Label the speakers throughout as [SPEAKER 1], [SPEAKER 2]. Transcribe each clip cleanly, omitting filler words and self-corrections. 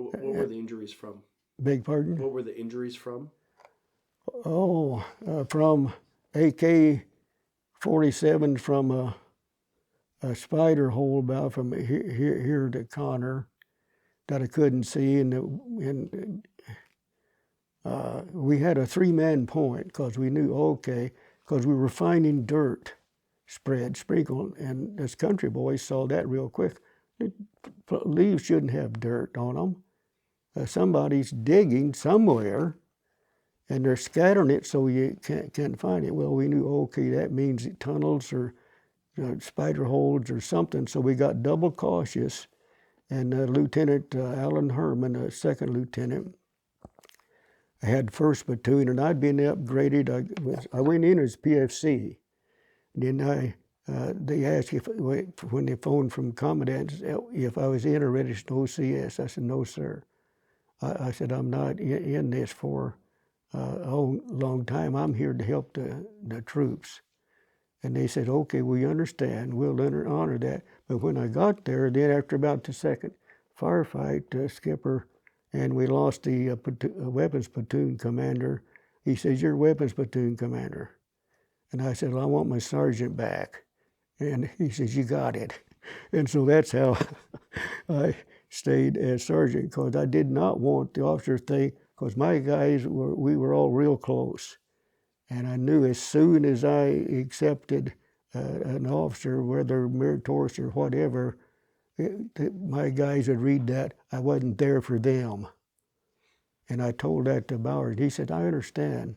[SPEAKER 1] What were the injuries from?
[SPEAKER 2] Beg pardon?
[SPEAKER 1] What were the injuries from?
[SPEAKER 2] Oh, from AK-47 from a spider hole about from here to Connor that I couldn't see, and we had a 3-man point because we knew because we were finding dirt sprinkled, and as country boys saw that real quick. Leaves shouldn't have dirt on them. Somebody's digging somewhere, and they're scattering it so you can't find it. Well, we knew, that means tunnels or spider holes or something, so we got double cautious. And Lieutenant Alan Herman, a second lieutenant, I had first platoon, and I'd been upgraded. I went in as PFC. Then they asked when they phoned from commandant if I was interested in OCS. I said, no, sir. I said, I'm not in this for a long time. I'm here to help the troops. And they said, okay, we understand. We'll honor that. But when I got there, then after about the second firefight, skipper, and we lost the weapons platoon commander, he says, you're weapons platoon commander. And I said, well, I want my sergeant back. And he says, you got it. And so that's how I stayed as sergeant, because I did not want the officer thing, because my guys, we were all real close. And I knew as soon as I accepted an officer, whether meritorious or whatever, my guys would read that I wasn't there for them. And I told that to Bowers. He said, I understand.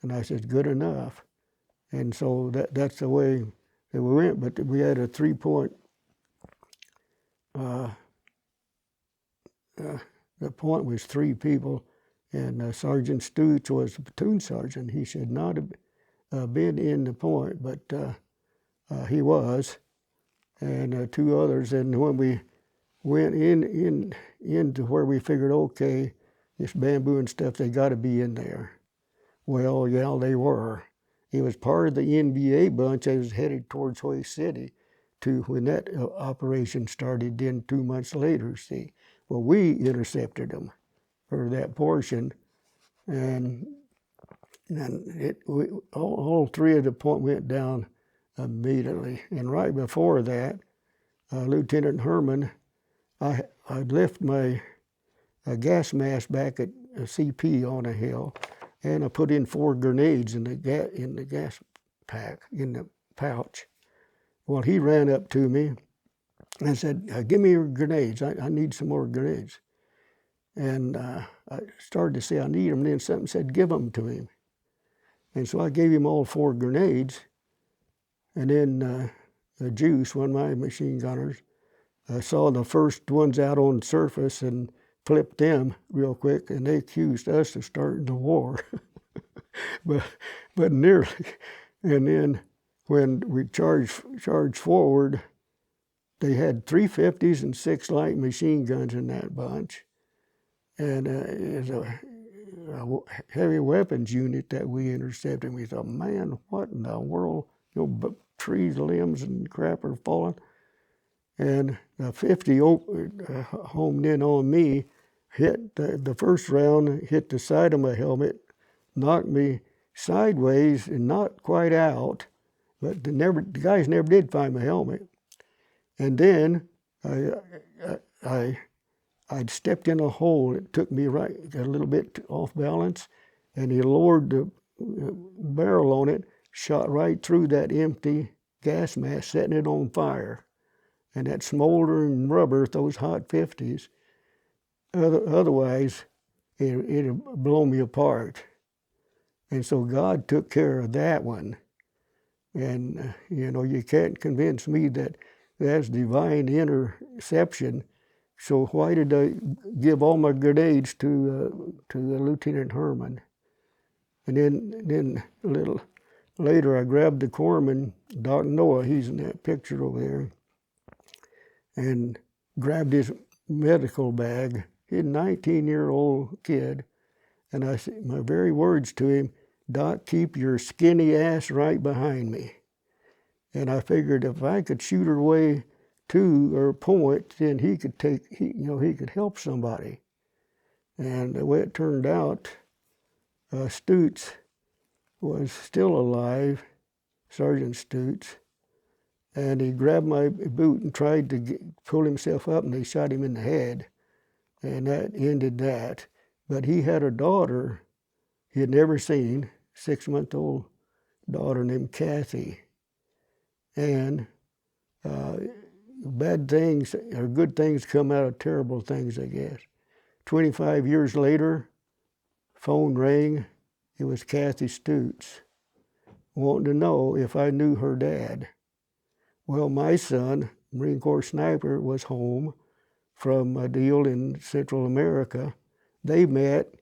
[SPEAKER 2] And I said, good enough. And so that's the way that we went. But we had a 3-point, the point was 3 people. And Sergeant Stoots was the platoon sergeant. He should not have been in the point, but he was, and 2 others. And when we went into where we figured, okay, this bamboo and stuff, they got to be in there. Well, yeah, they were. It was part of the NBA bunch that was headed towards Hoy City to when that operation started. Then 2 months later, see, well, we intercepted them for that portion, and all 3 of the point went down immediately. And right before that, Lieutenant Herman, I'd left my gas mask back at CP on a hill, and I put in 4 grenades in the gas pack, in the pouch. Well, he ran up to me and said, give me your grenades. I need some more grenades. And I started to say I need them, and then something said, give them to him. And so I gave him all 4 grenades. And then Juice, one of my machine gunners, saw the first ones out on the surface and flipped them real quick, and they accused us of starting the war. but nearly. And then when we charged forward, they had 350s and 6 light machine guns in that bunch. And it was a heavy weapons unit that we intercepted. We thought, man, what in the world? Trees, limbs, and crap are falling. And the 50 homed in on me, hit the first round, hit the side of my helmet, knocked me sideways and not quite out, but the guys never did find my helmet. And then I'd stepped in a hole. It took me right a little bit off balance, and he lowered the barrel on it, shot right through that empty gas mask, setting it on fire. And that smoldering rubber, those hot 50s, otherwise it'd blow me apart. And so God took care of that one. And you can't convince me that that's divine interception. So why did I give all my grenades to Lieutenant Herman? And then a little later, I grabbed the corpsman, Doc Noah, he's in that picture over there, and grabbed his medical bag. He's a 19-year-old kid, and I said my very words to him, Doc, keep your skinny ass right behind me. And I figured if I could shoot her way to or point, then he could help somebody. And the way it turned out, Stutes was still alive, Sergeant Stutes, and he grabbed my boot and tried to pull himself up, and they shot him in the head, and that ended that. But he had a daughter he had never seen, 6-month-old daughter named Kathy, and bad things or good things come out of terrible things, I guess. 25 years later, phone rang. It was Kathy Stutes, wanting to know if I knew her dad. Well, my son, Marine Corps sniper, was home from a deal in Central America. They met,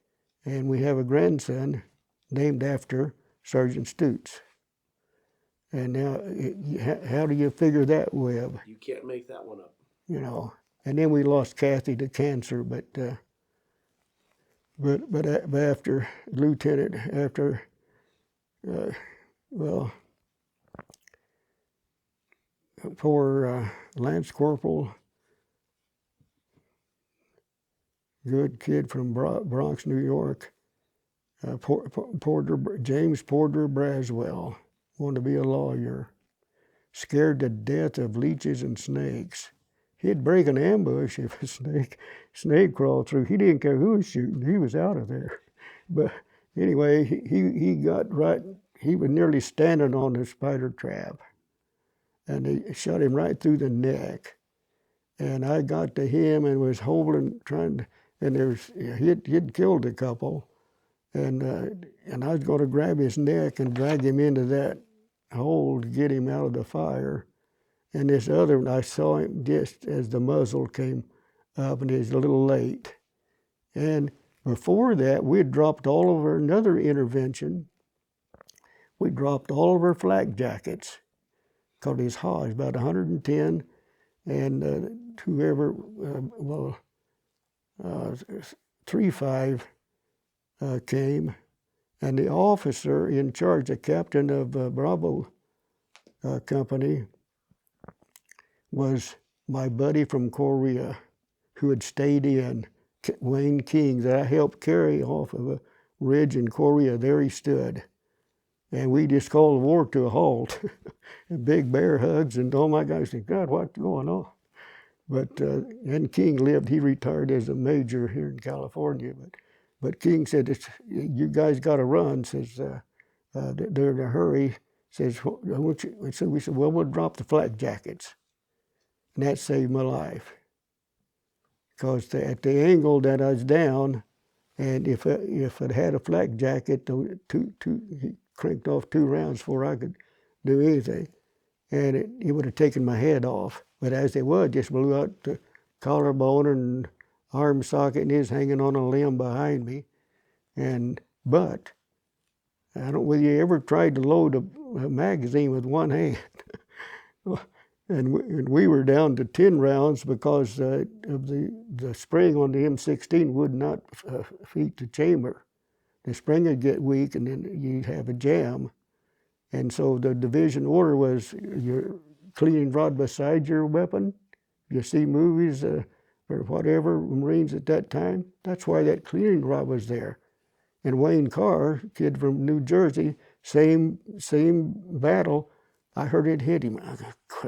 [SPEAKER 2] and we have a grandson named after Sergeant Stutes. And now, how do you figure that web?
[SPEAKER 1] You can't make that one up.
[SPEAKER 2] You know, and then we lost Kathy to cancer, but after Lieutenant, poor Lance Corporal, good kid from Bronx, New York, James Porter Braswell, wanted to be a lawyer, scared to death of leeches and snakes. He'd break an ambush if a snake crawled through. He didn't care who was shooting. He was out of there. But anyway, he got right. He was nearly standing on the spider trap, and they shot him right through the neck. And I got to him and was holding, he'd killed a couple, and I was going to grab his neck and drag him into that hole to get him out of the fire. And this other one, I saw him just as the muzzle came up, and it was a little late. And before that, we had dropped all of another intervention. We dropped all of our flak jackets, because it was hot, it was about 110, and whoever, 3-5 came, and the officer in charge, the captain of Bravo Company, was my buddy from Korea who had stayed in, Wayne King, that I helped carry off of a ridge in Korea. There he stood. And we just called the war to a halt. Big bear hugs, and oh my God, I said, God, what's going on? But, and King lived, he retired as a major here in California. But King said, you guys got to run, says, they're in a hurry. Says, so we said, well, we'll drop the flak jackets. And that saved my life. Because at the angle that I was down, and if it had a flak jacket, he cranked off 2 rounds before I could do anything. And it would have taken my head off. But as it was, just blew out the collarbone and arm socket, and is hanging on a limb behind me. But I don't know whether you ever tried to load a magazine with one hand. And we were down to 10 rounds because of the spring on the M16 would not feed the chamber. The spring would get weak, and then you'd have a jam. And so the division order was your cleaning rod beside your weapon. You see movies or whatever, Marines at that time, that's why that cleaning rod was there. And Wayne Carr, kid from New Jersey, same battle, I heard it hit him,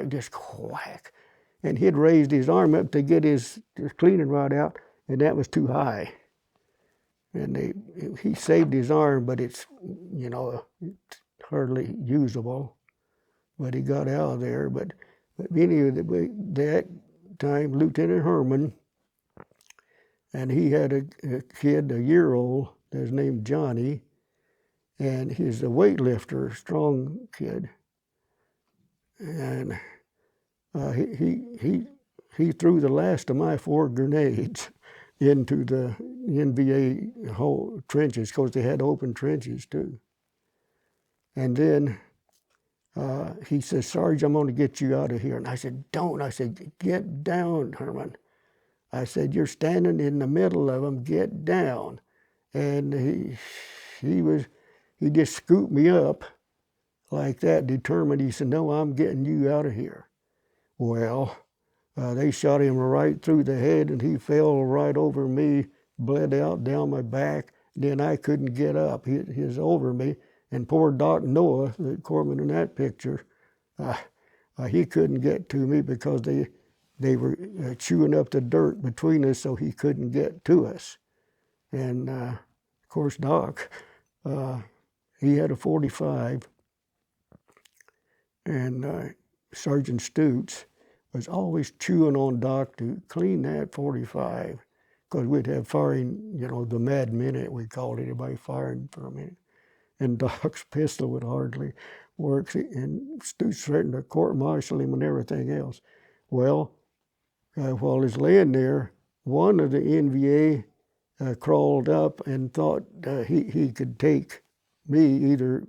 [SPEAKER 2] just whack. And he'd raised his arm up to get his cleaning rod out, and that was too high. And he saved his arm, but it's hardly usable. But he got out of there. But anyway, that time, Lieutenant Herman, and he had a kid, a year-old, that's named Johnny, and he's a weightlifter, strong kid. And he threw the last of my 4 grenades into the NVA whole trenches, because they had open trenches too. And then he says, Sarge, I'm going to get you out of here. And I said, don't. I said, get down, Herman. I said, you're standing in the middle of them, get down. And he just scooped me up like that, determined. He said, no, I'm getting you out of here. Well, They shot him right through the head, and he fell right over me, bled out down my back. Then I couldn't get up. He was over me. And poor Doc Noah, the corpsman in that picture, he couldn't get to me because they were chewing up the dirt between us, so he couldn't get to us. And of course, Doc, he had a 45, and Sergeant Stutes was always chewing on Doc to clean that 45, because we'd have firing, the mad minute, we called it, everybody firing for a minute. And Doc's pistol would hardly work, and Stutes threatened to court-martial him and everything else. Well, while he's laying there, one of the NVA crawled up and thought he could take me, either,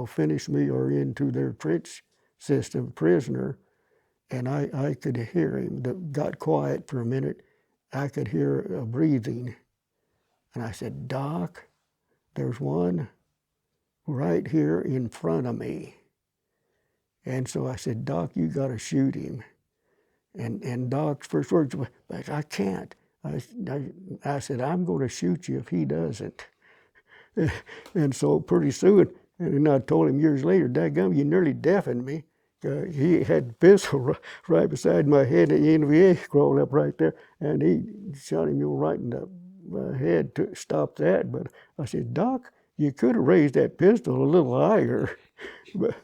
[SPEAKER 2] finish me or into their trench system prisoner. And I could hear him. Got quiet for a minute. I could hear breathing. And I said, Doc, there's one right here in front of me. And so I said, Doc, you got to shoot him. And Doc's first words were, I can't. I said, I'm going to shoot you if he doesn't. And so pretty soon, and I told him years later, daggum, you nearly deafened me. He had the pistol right beside my head, the NVA crawled up right there, and he shot him right in the head to stop that. But I said, Doc, you could have raised that pistol a little higher. but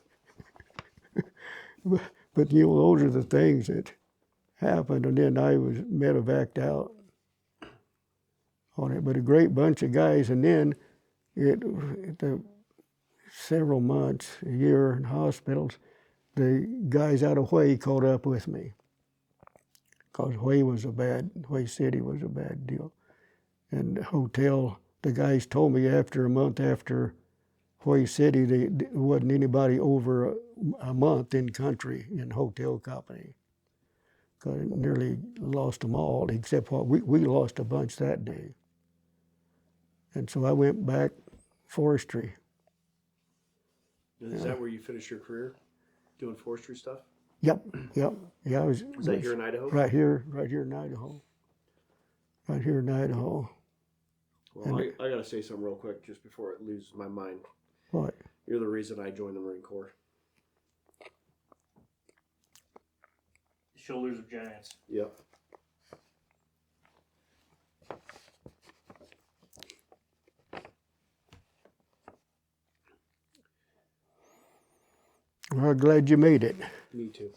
[SPEAKER 2] those are the things that happened, and then I was medevaced out on it. But a great bunch of guys, and then several months, a year in hospitals, the guys out of Hawaii caught up with me, because Hawaii City was a bad deal. And the hotel, the guys told me after a month after Hawaii City, there wasn't anybody over a month in country in hotel company. Because I nearly lost them all, except we lost a bunch that day. And so I went back forestry.
[SPEAKER 1] Is that where you finished your career, doing forestry stuff?
[SPEAKER 2] Yep. Yeah,
[SPEAKER 1] Was that here in Idaho?
[SPEAKER 2] Right here in Idaho. Right here in Idaho.
[SPEAKER 1] Well, I got to say something real quick just before it loses my mind.
[SPEAKER 2] What?
[SPEAKER 1] You're the reason I joined the Marine Corps.
[SPEAKER 3] Shoulders of giants.
[SPEAKER 1] Yep.
[SPEAKER 2] Well, glad you made it.
[SPEAKER 1] Me too.